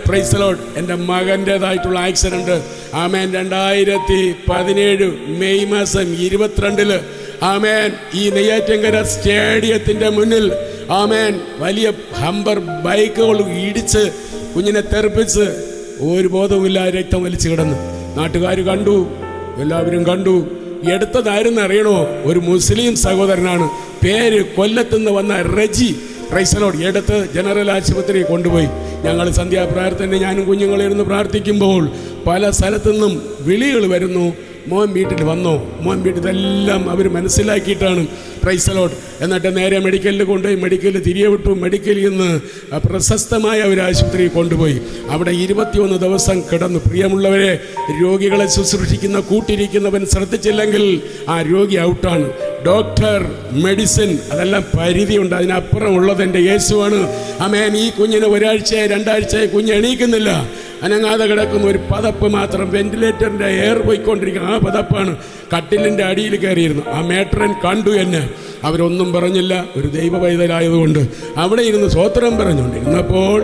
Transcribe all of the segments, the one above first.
Price the Lord, എൻ്റെ മകൻ്റേതായിട്ടുള്ള accident ആമേൻ 2017 May മാസം 22 ആമേൻ ഈ നെയ്യാറ്റിൻകര സ്റ്റേഡിയത്തിൻ്റെ മുന്നിൽ ആമേൻ വലിയ ഹമ്പർ ബൈക്കുകൾ ഇടിച്ച് കുഞ്ഞിനെ തെറിപ്പിച്ച് ഒരു ബോധവുമില്ല, രക്തം വലിച്ചു കിടന്നു. നാട്ടുകാർ കണ്ടു, എല്ലാവരും കണ്ടു. എടുത്തതായിരുന്നു അറിയണോ? ഒരു മുസ്ലിം സഹോദരനാണ്. പേര് കൊല്ലത്തുനിന്ന് വന്ന റജി. Praise the lord. എടുത്ത് ജനറൽ ആശുപത്രി കൊണ്ടുപോയി. ഞങ്ങൾ സന്ധ്യാപ്രാർത്ഥന ഞാനും കുഞ്ഞുങ്ങളിരുന്ന് പ്രാർത്ഥിക്കുമ്പോൾ പല സ്ഥലത്തുനിന്നും വിളികൾ വരുന്നു, മോൻ വീട്ടിൽ വന്നോ, മോൻ വീട്ടിൽ. ഇതെല്ലാം അവർ മനസ്സിലാക്കിയിട്ടാണ്. Praise the lord. എന്നിട്ട് നേരെ മെഡിക്കലിൽ കൊണ്ടുപോയി. മെഡിക്കലിൽ തിരികെ വിട്ടു. മെഡിക്കലിൽ നിന്ന് പ്രശസ്തമായ ഒരു ആശുപത്രിയിൽ കൊണ്ടുപോയി. അവിടെ 21 ദിവസം കിടന്നു. പ്രിയമുള്ളവരെ, രോഗികളെ ശുശ്രൂഷിക്കുന്ന കൂട്ടിരിക്കുന്നവൻ ശ്രദ്ധിച്ചില്ലെങ്കിൽ ആ രോഗി ഔട്ടാണ്. ഡോക്ടർ, മെഡിസിൻ, അതെല്ലാം പരിധിയുണ്ട്. അതിനപ്പുറം ഉള്ളത് എൻ്റെ യേശുവാണ്. ആമേൻ. ഈ കുഞ്ഞിന് ഒരാഴ്ചയായി 2 ആഴ്ചയായി കുഞ്ഞ് എണീക്കുന്നില്ല. അനങ്ങാതെ കിടക്കുന്ന ഒരു പതപ്പ് മാത്രം. വെന്റിലേറ്ററിൻ്റെ എയർ പോയിക്കൊണ്ടിരിക്കുന്ന ആ പതപ്പാണ്. കട്ടിലിൻ്റെ അടിയിൽ കയറിയിരുന്നു. ആ മേട്രൻ കണ്ടു എന്നെ. അവരൊന്നും പറഞ്ഞില്ല. ഒരു ദൈവ പൈതലായതുകൊണ്ട് അവിടെ ഇരുന്ന് സ്വോത്രം പറഞ്ഞുകൊണ്ടിരുന്നപ്പോൾ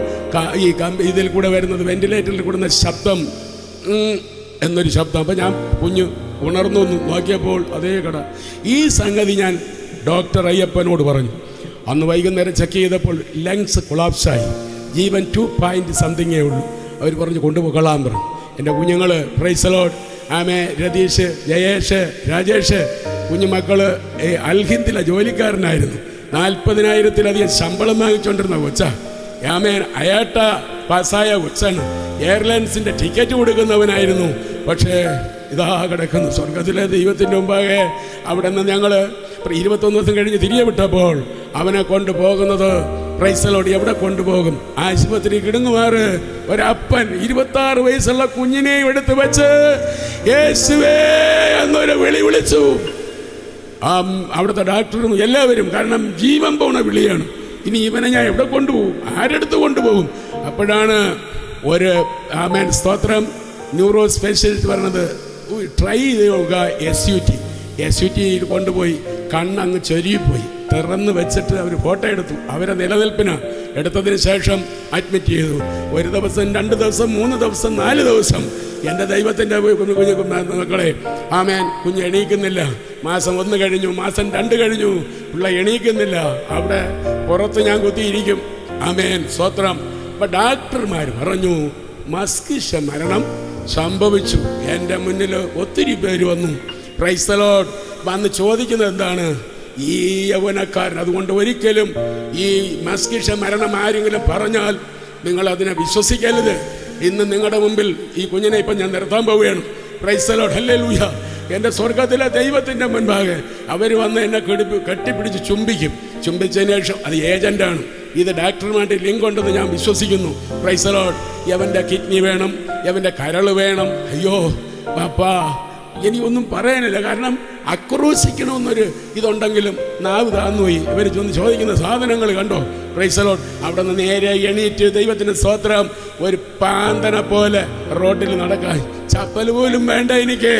ഇതിൽ കൂടെ വരുന്നത്, വെന്റിലേറ്ററിൽ കൂടുന്ന ശബ്ദം എന്നൊരു ശബ്ദം. അപ്പം ഞാൻ കുഞ്ഞ് ഉണർന്നു നോക്കിയപ്പോൾ അതേ കട. ഈ സംഗതി ഞാൻ ഡോക്ടർ അയ്യപ്പനോട് പറഞ്ഞു. അന്ന് വൈകുന്നേരം ചെക്ക് ചെയ്തപ്പോൾ ലങ്സ് കൊളാപ്സായി. ജീവൻ 2 സംതിങ്ങേ ഉള്ളൂ. അവർ പറഞ്ഞു കൊണ്ടുപോകാൻ പറഞ്ഞു. എൻ്റെ കുഞ്ഞുങ്ങൾ, പ്രൈസ് ദി ലോർഡ്, ആമേ, രതീഷ്, ജയേഷ്, രാജേഷ്, കുഞ്ഞുമക്കൾ അൽഹിന്ദിലെ ജോലിക്കാരനായിരുന്നു. 40,000-ലധികം ശമ്പളം വാങ്ങിച്ചുകൊണ്ടിരുന്ന കൊച്ച. ആമേൻ. അയാട്ട പാസ്സായ കൊച്ചാണ്. എയർലൈൻസിൻ്റെ ടിക്കറ്റ് കൊടുക്കുന്നവനായിരുന്നു. പക്ഷേ ഇതാ കിടക്കുന്നു സ്വർഗത്തിലെ ദൈവത്തിൻ്റെ മുമ്പാകെ. അവിടെ നിന്ന് ഞങ്ങൾ 21 ദിവസം കഴിഞ്ഞ് തിരികെ വിട്ടപ്പോൾ അവനെ കൊണ്ടുപോകുന്നത്, പ്രൈസ് ദി ലോർഡ്, എവിടെ കൊണ്ടുപോകും? ആശുപത്രി കിടങ്ങുമാറ് ഒരപ്പൻ 26 വയസ്സുള്ള കുഞ്ഞിനെയും എടുത്ത് വെച്ച് യേശുവേ എന്നൊരു വിളി വിളിച്ചു. അവിടുത്തെ ഡോക്ടറും എല്ലാവരും, കാരണം ജീവൻ പോണ വിളിയാണ്. ഇനി ഇവനെ ഞാൻ എവിടെ കൊണ്ടുപോകും? ആരെടുത്ത് കൊണ്ടുപോകും? അപ്പോഴാണ് ഒരു ആമേൻ സ്തോത്രം ന്യൂറോ സ്പെഷ്യലിസ്റ്റ് പറഞ്ഞത്, ട്രൈ ചെയ്യുക SUT കൊണ്ടുപോയി. കണ്ണങ്ങ് ചൊരിയിപ്പോയി. തുറന്ന് വെച്ചിട്ട് അവർ ഫോട്ടോ എടുത്തു. അവരെ നിലനിൽപ്പിന് എടുത്തതിന് ശേഷം അഡ്മിറ്റ് ചെയ്തു. 1 ദിവസം, 2 ദിവസം, 3 ദിവസം, 4 ദിവസം. എൻ്റെ ദൈവത്തിൻ്റെ മക്കളെ, ആമേൻ, കുഞ്ഞ് എണീക്കുന്നില്ല. മാസം 1 കഴിഞ്ഞു, മാസം 2 കഴിഞ്ഞു, പിള്ള എണീക്കുന്നില്ല. അവിടെ പുറത്ത് ഞാൻ കുത്തിയിരിക്കും. ആമേൻ, സ്വത്രം. അപ്പം ഡോക്ടർമാർ പറഞ്ഞു മസ്തിഷ്ക മരണം സംഭവിച്ചു. എൻ്റെ മുന്നിൽ ഒത്തിരി പേര് വന്നു. Price the Lord. വന്ന് ചോദിക്കുന്നത് എന്താണ്? ഈ യൗവനക്കാരൻ. അതുകൊണ്ട് ഒരിക്കലും ഈ മസ്തിഷ്ക മരണം ആരെങ്കിലും പറഞ്ഞാൽ നിങ്ങൾ അതിനെ വിശ്വസിക്കരുത്. ഇന്ന് നിങ്ങളുടെ മുമ്പിൽ ഈ കുഞ്ഞിനെ ഇപ്പം ഞാൻ നിർത്താൻ പോവുകയാണ്. Price the lord. ഹല്ലേലൂയ. എൻ്റെ സ്വർഗത്തിലെ ദൈവത്തിൻ്റെ മുൻപാകെ അവർ വന്ന് എന്നെ കെട്ടിപ്പിടിച്ച് ചുംബിക്കും. ചുംബിച്ചതിന് ശേഷം അത് ഏജൻ്റാണ്. ഇത് ഡോക്ടറുമായിട്ട് ലിങ്ക് ഉണ്ടെന്ന് ഞാൻ വിശ്വസിക്കുന്നു. Praise the lord. യവൻ്റെ കിഡ്നി വേണം, യവൻ്റെ കരൾ വേണം. അയ്യോ പാപ്പാ, എനിക്കൊന്നും പറയാനില്ല. കാരണം ആക്രോശിക്കണമെന്നൊരു ഇതുണ്ടെങ്കിലും നാവ് താന്നുപോയി. ഇവർ ചെന്ന് ചോദിക്കുന്ന സാധനങ്ങൾ കണ്ടോ? Price the Lord. അവിടെ നിന്ന് നേരെ എണീറ്റ് ദൈവത്തിൻ്റെ സ്തോത്രം ഒരു പാന്തനെ പോലെ റോഡിൽ നടക്കാൻ ചപ്പൽ പോലും വേണ്ട എനിക്ക്.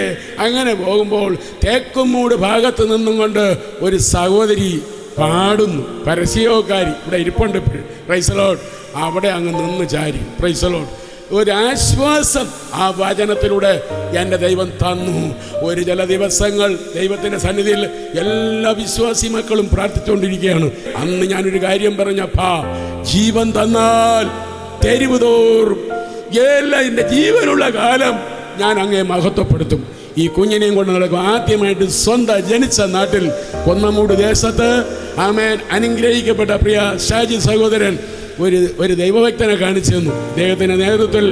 അങ്ങനെ പോകുമ്പോൾ തേക്കുംമൂട് ഭാഗത്ത് നിന്നും കൊണ്ട് ഒരു സഹോദരി പാടുന്നു. പരസ്യക്കാരി ഇവിടെ ഇരിപ്പുണ്ട്. Price the Lord. അവിടെ അങ്ങ് നിന്ന് ചാരി. Price the Lord. ഒരാശ്വാസം ആ വചനത്തിലൂടെ എൻ്റെ ദൈവം തന്നു. ചില ദിവസങ്ങൾ ദൈവത്തിൻ്റെ സന്നിധിയിൽ എല്ലാ വിശ്വാസി മക്കളും പ്രാർത്ഥിച്ചുകൊണ്ടിരിക്കുകയാണ്. അന്ന് ഞാനൊരു കാര്യം പറഞ്ഞപ്പാ, ജീവൻ തന്നാൽ തെരുവ് തോറും എൻ്റെ ജീവനുള്ള കാലം ഞാൻ അങ്ങേ മഹത്വപ്പെടുത്തും. ഈ കുഞ്ഞിനെയും കൊണ്ട് നടക്കും. ആദ്യമായിട്ട് സ്വന്തം ജനിച്ച നാട്ടിൽ കൊന്നമൂട് ദേശത്ത് ആമേൻ അനുഗ്രഹിക്കപ്പെട്ട പ്രിയ ഷാജി സഹോദരൻ ഒരു ദൈവഭക്തനെ കാണിച്ചു തന്നു. അദ്ദേഹത്തിൻ്റെ നേതൃത്വത്തിൽ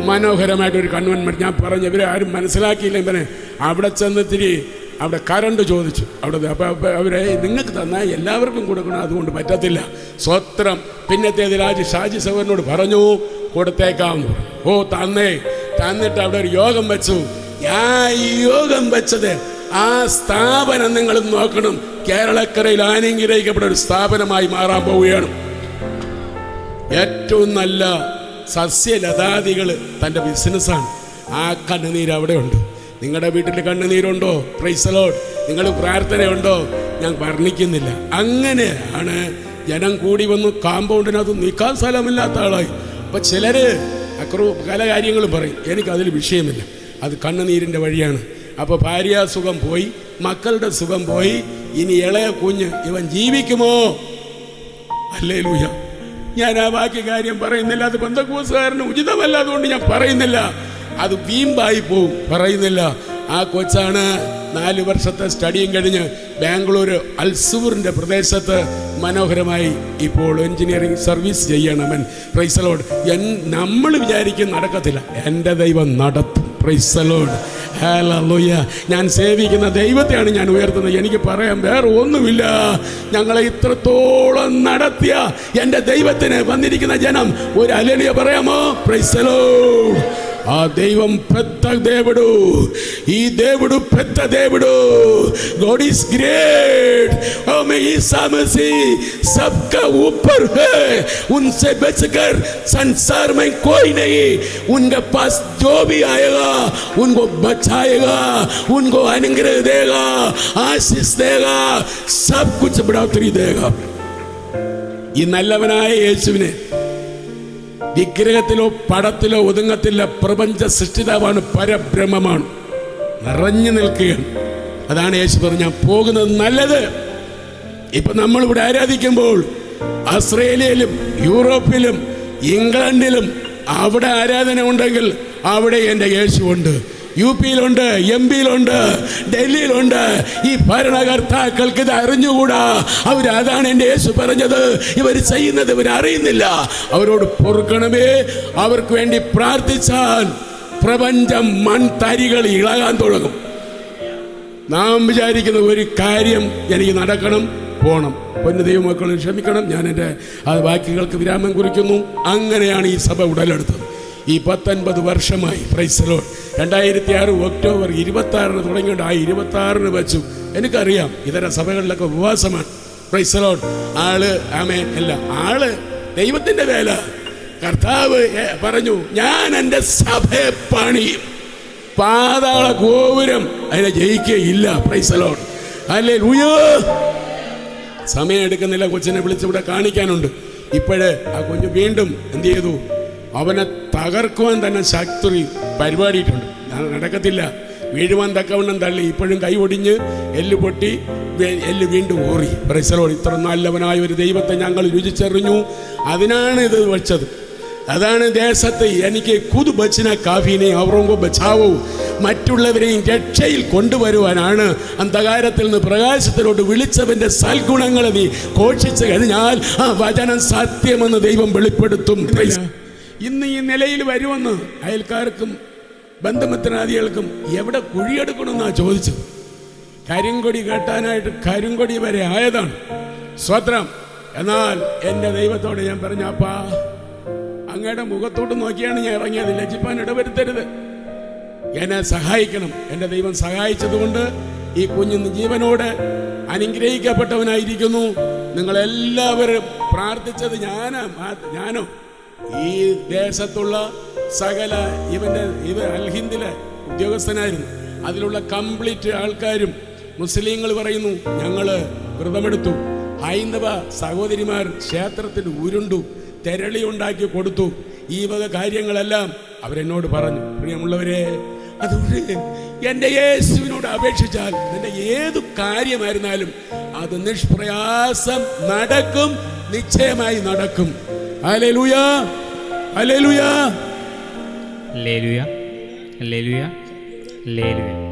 മനോഹരമായിട്ടൊരു കൺവെൻമെൻറ്റ്. ഞാൻ പറഞ്ഞു, ഇവരെ ആരും മനസ്സിലാക്കിയില്ല. ഇവനെ അവിടെ ചെന്നിത്തിരി അവിടെ കറണ്ട് ചോദിച്ചു. അവിടെ അപ്പോൾ അവരെ നിങ്ങൾക്ക് തന്നാൽ എല്ലാവർക്കും കൊടുക്കണം, അതുകൊണ്ട് പറ്റത്തില്ല. സ്വത്രം. പിന്നത്തേത് ഷാജി സഹോദരനോട് പറഞ്ഞു കൊടുത്തേക്കാമെന്ന്. ഓ തന്നിട്ട് അവിടെ ഒരു യോഗം വെച്ചു. ഈ യോഗം വെച്ചത് ആ സ്ഥാപനം നിങ്ങൾ നോക്കണം. കേരളക്കരയിൽ അനുഗ്രഹിക്കപ്പെട്ട ഒരു സ്ഥാപനമായി മാറാൻ പോവുകയാണ്. ഏറ്റവും നല്ല സസ്യലതാദികൾ തൻ്റെ ബിസിനസ്സാണ്. ആ കണ്ണുനീര് അവിടെ ഉണ്ട്. നിങ്ങളുടെ വീട്ടിൽ കണ്ണുനീരുണ്ടോ? Price the Lord. നിങ്ങൾ പ്രാർത്ഥനയുണ്ടോ? ഞാൻ വർണ്ണിക്കുന്നില്ല. അങ്ങനെയാണ് ജനം കൂടി വന്നു. കാമ്പൗണ്ടിനകത്ത് നിൽക്കാൻ സ്ഥലമില്ലാത്ത ആളായി. അപ്പം ചിലർ പല കാര്യങ്ങളും പറയും. എനിക്കതിൽ വിഷയമില്ല, അത് കണ്ണുനീരിൻ്റെ വഴിയാണ്. അപ്പോൾ ഭാര്യാസുഖം പോയി, മക്കളുടെ സുഖം പോയി, ഇനി ഇളയ കുഞ്ഞ് ഇവൻ ജീവിക്കുമോ? ഹല്ലേലൂയ. ഞാൻ ആ ബാക്കി കാര്യം പറയുന്നില്ല, അത് പെന്തക്കോസ്തുകാരന് ഉചിതമല്ല, അതുകൊണ്ട് ഞാൻ പറയുന്നില്ല. അത് വീമ്പായി പോവും, പറയുന്നില്ല. ആ കൊച്ചാണ് 4 വർഷത്തെ സ്റ്റഡിയും കഴിഞ്ഞ് ബാംഗ്ലൂർ അൽസൂറിൻ്റെ പ്രദേശത്ത് മനോഹരമായി ഇപ്പോൾ എൻജിനീയറിംഗ് സർവീസ് ചെയ്യണം. Price the Lord. നമ്മൾ വിചാരിക്കും നടക്കത്തില്ല, എൻ്റെ ദൈവം നടത്തും. Price the lord. ഹല്ലേലൂയ. ഞാൻ സേവിക്കുന്ന ദൈവത്തെയാണ് ഞാൻ ഉയർത്തുന്നത്. എനിക്ക് പറയാൻ വേറെ ഒന്നുമില്ല. ഞങ്ങളെ ഇത്രത്തോളം നടത്തിയ എൻ്റെ ദൈവത്തിന് വന്നിരിക്കുന്ന ജനം ഒരു ഹല്ലേലൂയ പറയാമോ? Price the Lord. ఆ దైవం పెద్ద దేవుడు, ఈ దేవుడు పెద్ద దేవుడు. God is great. और मैं ईसा मसीह सबका ऊपर है, उनसे बचकर संसार में कोई नहीं. उनके पास जो भी आएगा उनको बचाएगा, उनको अनुग्रह देगा, आशीष देगा, सब कुछ बढ़ोतरी देगा. ഈ നല്ലവനായ യേശുവിനെ വിഗ്രഹത്തിലോ പടത്തിലോ ഒതുങ്ങത്തില്ല. പ്രപഞ്ച സൃഷ്ടിതാവാണ്, പരബ്രഹ്മമാണ്, നിറഞ്ഞു നിൽക്കുകയാണ്. അതാണ് യേശു പറഞ്ഞ പോകുന്നത് നല്ലത്. ഇപ്പൊ നമ്മളിവിടെ ആരാധിക്കുമ്പോൾ ഓസ്ട്രേലിയയിലും യൂറോപ്പിലും ഇംഗ്ലണ്ടിലും അവിടെ ആരാധന ഉണ്ടെങ്കിൽ അവിടെ എൻ്റെ യേശുവുണ്ട്. യുപിയിലുണ്ട്, എംപിയിലുണ്ട്, ഡൽഹിയിലുണ്ട്. ഈ ഭരണകർത്താക്കൾക്ക് ഇത് അറിഞ്ഞുകൂടാ. അതാണ് എൻ്റെ യേശു പറഞ്ഞത്, ഇവർ ചെയ്യുന്നത് ഇവർ അറിയുന്നില്ല. അവരോട് പൊറുക്കണമേ. അവർക്ക് വേണ്ടി പ്രാർത്ഥിച്ചാൽ പ്രപഞ്ചം മൺതരികൾ ഇളകാൻ തുടങ്ങും. നാം വിചാരിക്കുന്ന ഒരു കാര്യം എനിക്ക് നടക്കണം, പോണം. പൊന്നു ദൈവമക്കൾ ക്ഷമിക്കണം, ഞാൻ എൻ്റെ വാക്കുകൾക്ക് വിരാമം കുറിക്കുന്നു. അങ്ങനെയാണ് ഈ സഭ ഉടലെടുത്തത്. ഈ 19 വർഷമായി. Price the Lord. 2006 ഒക്ടോബർ 26 തുടങ്ങിയിട്ട് ആ 26 വെച്ചു. എനിക്കറിയാം ഇതര സഭകളിലൊക്കെ ഉപവാസമാണ്. Praise the lord. ആമേൻ. അല്ല, ദൈവത്തിൻ്റെ വേല. കർത്താവ് പറഞ്ഞു, ഞാൻ എൻ്റെ സഭയെ പണിയും, പാതാള ഗോപുരം അതിനെ ജയിക്കുകയില്ല. Praise the lord. ഹല്ലേലൂയ. സമയം എടുക്കുന്നില്ല, കൊച്ചിനെ വിളിച്ചിവിടെ കാണിക്കാനുണ്ട്. ഇപ്പോഴേ ആ കുഞ്ഞ് വീണ്ടും എന്ത് ചെയ്തു? അവനെ തകർക്കുവാൻ തന്നെ ശക്തി പരിപാടിയിട്ടുണ്ട്. നടക്കത്തില്ല, വീഴുവാൻ തക്കവണ്ണം തള്ളി. ഇപ്പോഴും കൈ ഒടിഞ്ഞ് എല്ല് പൊട്ടി, എല്ല് വീണ്ടും ഓറി. Price the Lord. ഇത്ര നല്ലവനായ ഒരു ദൈവത്തെ ഞങ്ങൾ രുചിച്ചറിഞ്ഞു. അതിനാണ് ഇത് വെച്ചത്. അതാണ് ദേശത്ത് എനിക്ക് കുതു ബച്ചിന കാഫീനെ അവറോങ്കോ ബച്ചാവോ, മറ്റുള്ളവരെയും രക്ഷയിൽ കൊണ്ടുവരുവാനാണ്. അന്ധകാരത്തിൽ നിന്ന് പ്രകാശത്തിലോട്ട് വിളിച്ചവന്റെ സൽഗുണങ്ങളെ നീ ഘോഷിച്ചു കഴിഞ്ഞാൽ ആ വചനം സത്യമെന്ന് ദൈവം വെളിപ്പെടുത്തും. ഇന്ന് ഈ നിലയിൽ വരുമെന്ന് അയൽക്കാർക്കും ബന്ധുമിത്രാദികൾക്കും എവിടെ കുഴിയെടുക്കണമെന്നാണ് ചോദിച്ചത്. കരിങ്കൊടി കേട്ടാനായിട്ട് കരിങ്കൊടി വരെ ആയതാണ്. സ്വത്രം. എന്നാൽ എൻ്റെ ദൈവത്തോട് ഞാൻ പറഞ്ഞു, അപ്പാ അങ്ങയുടെ മുഖത്തോട്ട് നോക്കിയാണ് ഞാൻ ഇറങ്ങിയത്, ലജ്ജിപ്പാൻ ഇടവരുത്തരുത്, എന്നെ സഹായിക്കണം. എൻ്റെ ദൈവം സഹായിച്ചതുകൊണ്ട് ഈ കുഞ്ഞിന്ന് ജീവനോട് അനുഗ്രഹിക്കപ്പെട്ടവനായിരിക്കുന്നു. നിങ്ങളെല്ലാവരും പ്രാർത്ഥിച്ചത് ഞാനോ ഈ ദേശത്തുള്ള സകല ഇവ അൽഹിന്ദിലെ ഉദ്യോഗസ്ഥനായിരുന്നു. അതിലുള്ള കംപ്ലീറ്റ് ആൾക്കാരും മുസ്ലിങ്ങൾ പറയുന്നു, ഞങ്ങള് വ്രതമെടുത്തു. ഹൈന്ദവ സഹോദരിമാർ ക്ഷേത്രത്തിൽ ഉരുണ്ടു, തെരളി ഉണ്ടാക്കി കൊടുത്തു. ഈ വക കാര്യങ്ങളെല്ലാം അവരെന്നോട് പറഞ്ഞു. പ്രിയമുള്ളവരെ, അതുകൊണ്ട് എൻ്റെ യേശുവിനോട് അപേക്ഷിച്ചാൽ എൻ്റെ ഏതു കാര്യമായിരുന്നാലും അത് നിഷ്പ്രയാസം നടക്കും, നിശ്ചയമായി നടക്കും. Hallelujah, hallelujah, hallelujah, hallelujah, hallelujah.